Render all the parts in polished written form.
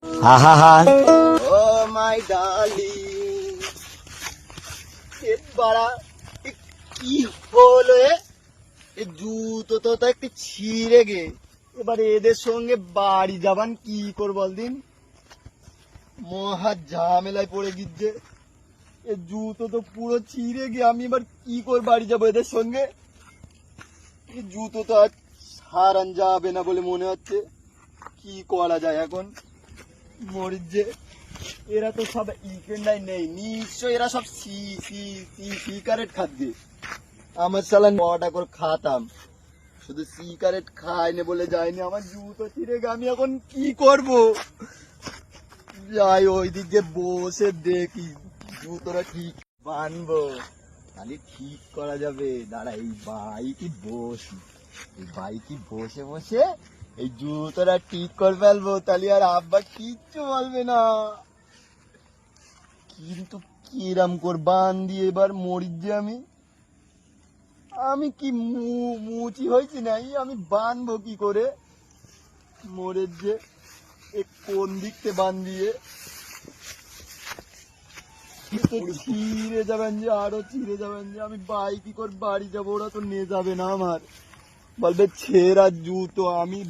Ha Ha Ha. O my darling, বাড়া কি হলো এ জুতো তো একটু ছিঁড়ে গে। এবার এদের সঙ্গে বাড়ি যাবান কি কর বলদিন, মহা ঝামেলায় পড়ে গিয়েছে। এ জুতো তো পুরো ছিঁড়ে গে, আমি এবার কি করে বাড়ি যাবো এদের সঙ্গে। এই জুতো তো আর সারান যাবে না বলে মনে হচ্ছে। কি করা যায় এখন, মরিচ যে এরা তো সব ইকেন্ডাই নেই, নিশ্চয় এরা সব সিগারেট খাচ্ছে। আমার সালা 9টা করে খাতাম, শুধু সিগারেট খাইনি বলে যায়নি। আমার জুতো ছিঁড়ে গে, আমি এখন কি করব? যাই ওই দিকে বসে দেখি জুতোটা ঠিক বানবো, খালি ঠিক করা যাবে। দাঁড়া, এই বাইকই বসি, এই বাইকই বসে বসে এই জুতোটা ঠিক করে ফেলবো, তাহলে আর আব্বা কিচ্ছু বলবে না। কিন্তু কিরাম কর বান দিয়ে এবার মরিচ যে আমি কি মুচি হয়েছি নাই, আমি বানবো কি করে মরের যে কোন দিকতে বান দিয়ে ছিঁড়ে যাবেন যে, আরো ছিঁড়ে যাবেন যে। আমি বাইক করে বাড়ি যাবো, ওরা তো নিয়ে যাবে না আমার, বলবে ছেঁড়া জুতো। আমি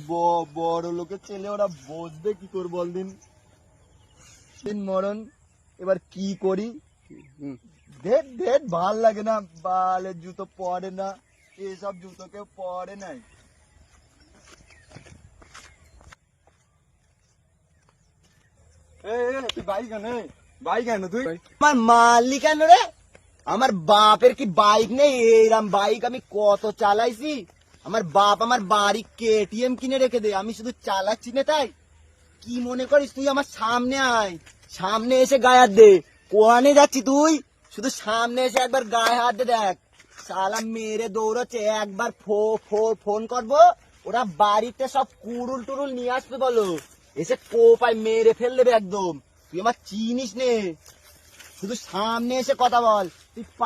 বড় লোকের ছেলে, ওরা বসবে কি করে বলদিন মরণ। এবার কি করি, দেখ দেখ ভাল লাগে না, বালের জুতো পরে না, এসব জুতো কেউ পরে নাই। আমার মালিক কেন রে? আমার বাপের কি বাইক নেই? এইরাম বাইক আমি কত চালাইছি। আমার বাপ আমার বাড়ি কেটিএম কিনে রেখে দে, আমি শুধু চালাচ্ছি না তাই। কি মনে করিস তুই? আমার সামনে আয়, সামনে এসে গায়ে হাত দে। কোয়ানে যাচ্ছি তুই? শুধু সামনে এসে একবার গায়ে হাত দে, দেখ শালা মেরে দৌড়চ্ছে। একবার ফোন করবো, ওরা বাড়িতে সব কুড়ুল টুরুল নিয়ে আসবে বলো, এসে কোপায় মেরে ফেল দেবে একদম। তুই আমার চিনিস নে, শুধু সামনে এসে কথা বল তুই।